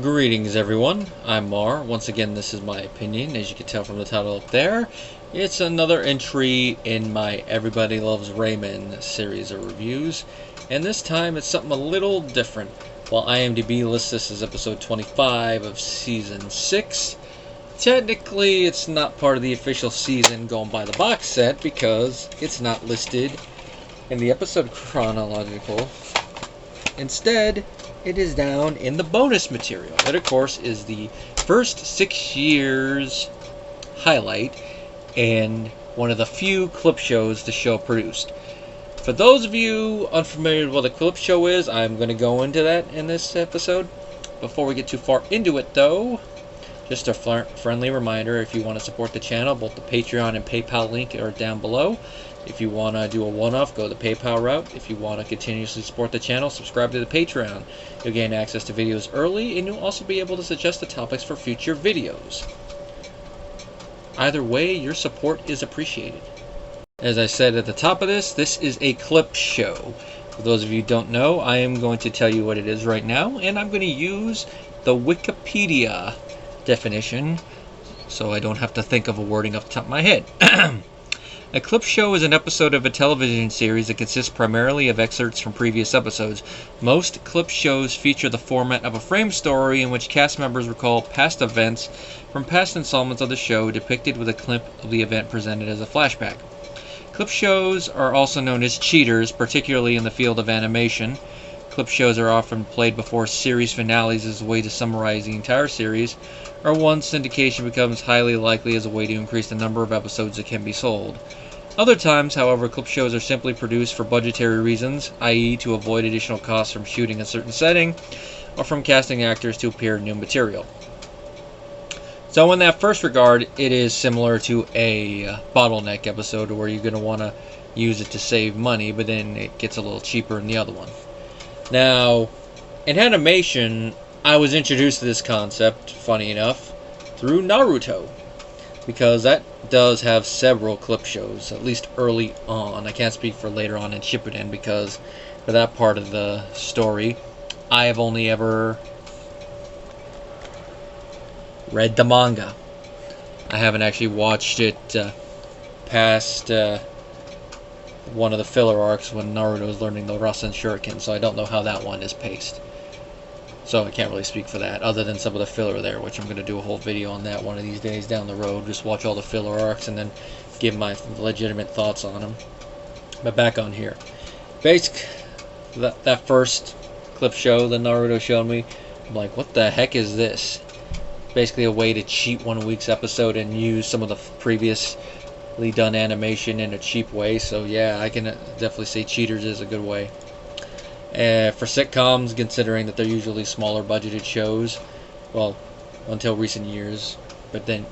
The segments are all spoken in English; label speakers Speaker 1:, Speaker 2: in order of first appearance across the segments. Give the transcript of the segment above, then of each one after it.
Speaker 1: Greetings everyone, I'm Mar. Once again, this is my opinion. As you can tell from the title up there, it's another entry in my Everybody Loves Raymond series of reviews. And this time it's something a little different. While IMDb lists this as episode 25 of season 6, technically it's not part of the official season going by the box set because it's not listed in the episode chronological. Instead, it is down in the bonus material. That, of course, is the first 6 years highlight and one of the few clip shows the show produced. For those of you unfamiliar with what a clip show is, I'm going to go into that in this episode. Before we get too far into it, though, just a friendly reminder, if you want to support the channel, both the Patreon and PayPal link are down below. If you want to do a one-off, go the PayPal route. If you want to continuously support the channel, subscribe to the Patreon. You'll gain access to videos early, and you'll also be able to suggest the topics for future videos. Either way, your support is appreciated. As I said at the top of this is a clip show. For those of you who don't know, I am going to tell you what it is right now, and I'm going to use the Wikipedia definition so I don't have to think of a wording off the top of my head. A clip show is an episode of a television series that consists primarily of excerpts from previous episodes. Most clip shows feature the format of a frame story in which cast members recall past events from past installments of the show depicted with a clip of the event presented as a flashback. Clip shows are also known as cheaters, particularly in the field of animation. Clip shows are often played before series finales as a way to summarize the entire series, or once syndication becomes highly likely as a way to increase the number of episodes that can be sold. Other times, however, clip shows are simply produced for budgetary reasons, i.e. to avoid additional costs from shooting a certain setting, or from casting actors to appear in new material. So in that first regard, it is similar to a bottleneck episode where you're going to want to use it to save money, but then it gets a little cheaper in the other one. Now, in animation, I was introduced to this concept, funny enough, through Naruto, because that does have several clip shows, at least early on. I can't speak for later on in Shippuden, because for that part of the story, I have only ever read the manga. I haven't actually watched it past one of the filler arcs when Naruto is learning the Rasen Shuriken, so I don't know how that one is paced. So I can't really speak for that, other than some of the filler there, which I'm going to do a whole video on that one of these days down the road. Just watch all the filler arcs and then give my legitimate thoughts on them. But back on here. That first clip show that Naruto showed me, I'm like, what the heck is this? Basically a way to cheat one week's episode and use some of the previously done animation in a cheap way. So yeah, I can definitely say Cheaters is a good way. For sitcoms, considering that they're usually smaller budgeted shows, well, until recent years, but then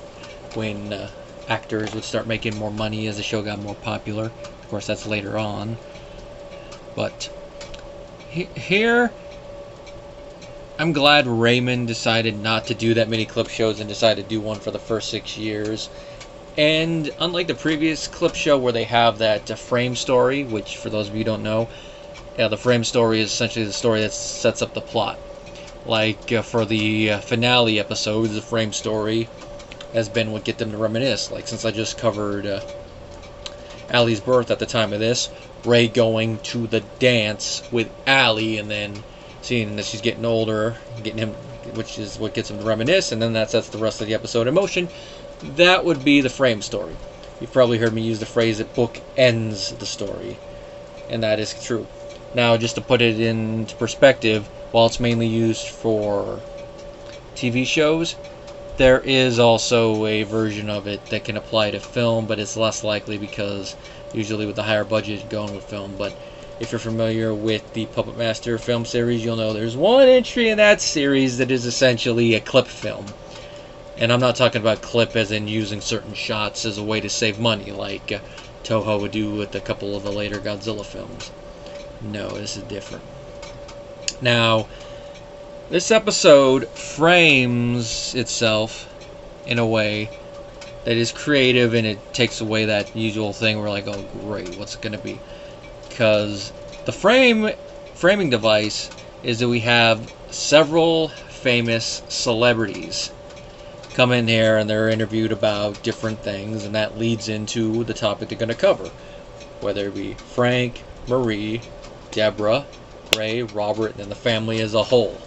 Speaker 1: when actors would start making more money as the show got more popular, of course that's later on, but here I'm glad Raymond decided not to do that many clip shows and decided to do one for the first 6 years. And unlike the previous clip show where they have that frame story, which for those of you who don't know, the frame story is essentially the story that sets up the plot. Like for the finale episodes, the frame story has been what get them to reminisce. Like since I just covered Allie's birth at the time of this, Ray going to the dance with Allie and then seeing that she's getting older, getting him, which is what gets him to reminisce, and then that sets the rest of the episode in motion. That would be the frame story. You've probably heard me use the phrase that book ends the story, and that is true. Now, just to put it into perspective, while it's mainly used for TV shows, there is also a version of it that can apply to film, but it's less likely because usually with the higher budget going with film. But if you're familiar with the Puppet Master film series, you'll know there's one entry in that series that is essentially a clip film. And I'm not talking about clip as in using certain shots as a way to save money, like Toho would do with a couple of the later Godzilla films. No, this is different. Now, this episode frames itself in a way that is creative, and it takes away that usual thing where like, oh great, what's it going to be? Because the framing device is that we have several famous celebrities come in here and they're interviewed about different things, and that leads into the topic they're going to cover, whether it be Frank, Marie, Deborah, Ray, Robert, and the family as a whole.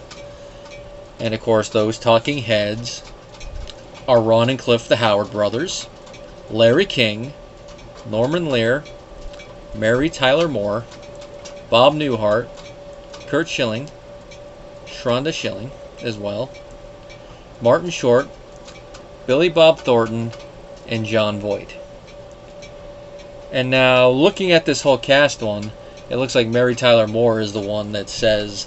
Speaker 1: And of course, those talking heads are Ron and Cliff, the Howard brothers, Larry King, Norman Lear, Mary Tyler Moore, Bob Newhart, Kurt Schilling, Shonda Schilling as well, Martin Short, Billy Bob Thornton, and John Voight. And now, looking at this whole cast one, it looks like Mary Tyler Moore is the one that says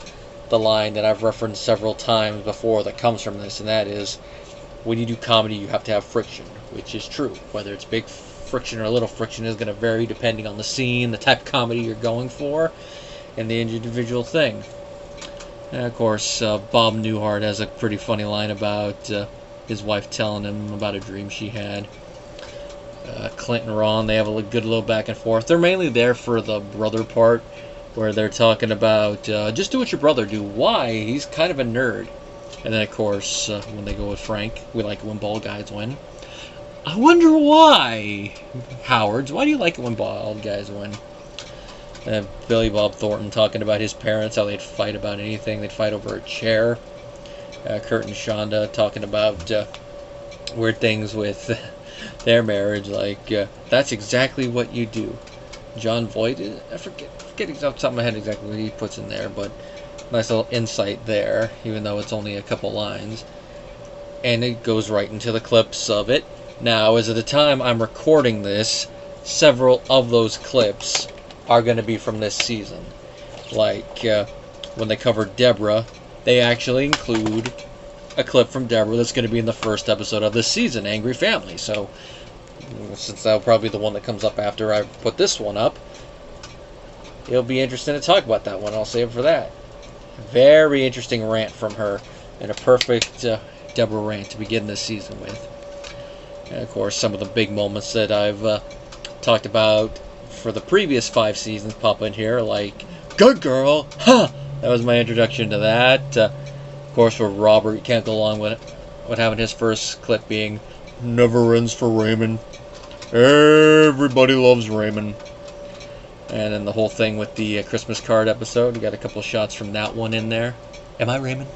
Speaker 1: the line that I've referenced several times before that comes from this, and that is, when you do comedy, you have to have friction, which is true. Whether it's big friction or little friction is going to vary depending on the scene, the type of comedy you're going for, and the individual thing. And of course, Bob Newhart has a pretty funny line about his wife telling him about a dream she had. Clint and Ron, they have a good little back and forth. They're mainly there for the brother part, where they're talking about, just do what your brother do. Why? He's kind of a nerd. And then, of course, when they go with Frank, we like it when bald guys win. I wonder why, Howards. Why do you like it when bald guys win? Billy Bob Thornton talking about his parents, how they'd fight about anything. They'd fight over a chair. Kurt and Shonda talking about weird things with their marriage, like, that's exactly what you do. John Voight, I forget off the top of my head exactly what he puts in there, but nice little insight there, even though it's only a couple lines. And it goes right into the clips of it. Now, as of the time I'm recording this, several of those clips are going to be from this season. Like, when they covered Deborah, they actually include a clip from Deborah that's going to be in the first episode of this season, Angry Family. So, since that'll probably be the one that comes up after I put this one up, it'll be interesting to talk about that one. I'll save it for that. Very interesting rant from her, and a perfect Deborah rant to begin this season with. And of course, some of the big moments that I've talked about for the previous 5 seasons pop in here, like, good girl, huh? That was my introduction to that. Of course, for Robert, you can't go along with having his first clip being, never ends for Raymond. Everybody loves Raymond. And then the whole thing with the Christmas card episode, you got a couple shots from that one in there. Am I Raymond?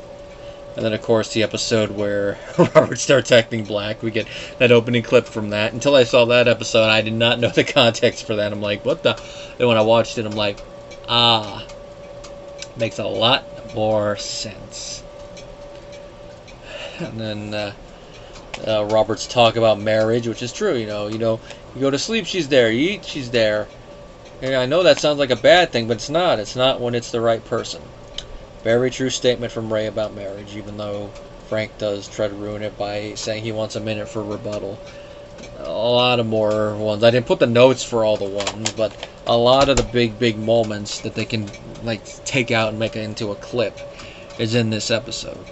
Speaker 1: And then, of course, the episode where Robert starts acting black. We get that opening clip from that. Until I saw that episode, I did not know the context for that. I'm like, what the? And when I watched it, I'm like, makes a lot more sense. And then Robert's talk about marriage, which is true. You know, you go to sleep, she's there. You eat, she's there. And I know that sounds like a bad thing, but it's not. It's not when it's the right person. Very true statement from Ray about marriage, even though Frank does try to ruin it by saying he wants a minute for rebuttal. A lot of more ones. I didn't put the notes for all the ones, but a lot of the big moments that they can take out and make it into a clip is in this episode.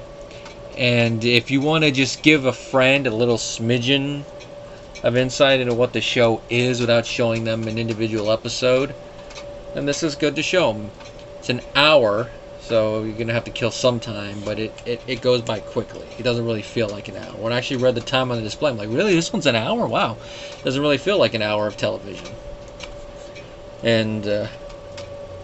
Speaker 1: And if you want to just give a friend a little smidgen of insight into what the show is without showing them an individual episode, then this is good to show them. It's an hour, so you're going to have to kill some time, but it goes by quickly. It doesn't really feel like an hour. When I actually read the time on the display, I'm like, really? This one's an hour? Wow. It doesn't really feel like an hour of television. And,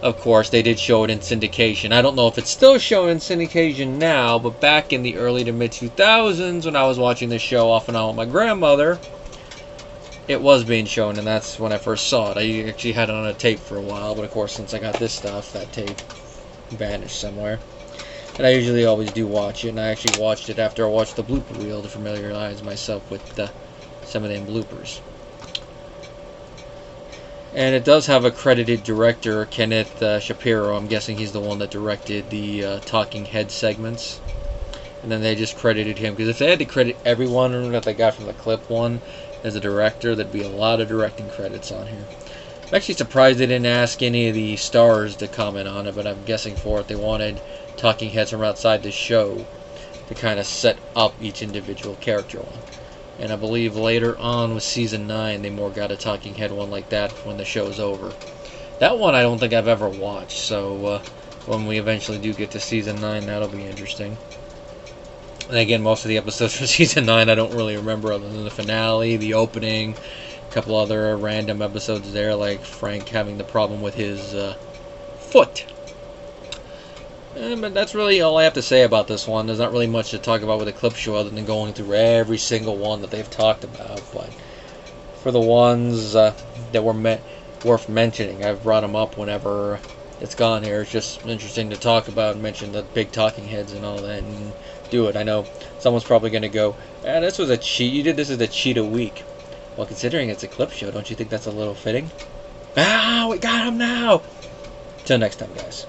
Speaker 1: of course, they did show it in syndication. I don't know if it's still showing in syndication now, but back in the early to mid-2000s, when I was watching this show off and on with my grandmother, it was being shown, and that's when I first saw it. I actually had it on a tape for a while, but of course, since I got this stuff, that tape vanished somewhere. And I usually always do watch it, and I actually watched it after I watched the blooper reel to familiarize myself with some of them bloopers. And it does have a credited director, Kenneth Shapiro. I'm guessing he's the one that directed the Talking Head segments. And then they just credited him, because if they had to credit everyone that they got from the clip one as a director, there'd be a lot of directing credits on here. I'm actually surprised they didn't ask any of the stars to comment on it, but I'm guessing for it they wanted talking heads from outside the show to kind of set up each individual character one. And I believe later on with season 9 they more got a talking head one like that when the show's over. That one I don't think I've ever watched, so when we eventually do get to season 9, that'll be interesting. And again, most of the episodes for season 9 I don't really remember other than the finale, the opening, a couple other random episodes there, like Frank having the problem with his foot. But that's really all I have to say about this one. There's not really much to talk about with a clip show other than going through every single one that they've talked about. But for the ones that were worth mentioning, I've brought them up whenever it's gone here. It's just interesting to talk about and mention the big talking heads and all that and do it. I know someone's probably going to go, this was a cheat. You did this as a cheat a week. Well, considering it's a clip show, don't you think that's a little fitting? We got him now! Till next time, guys.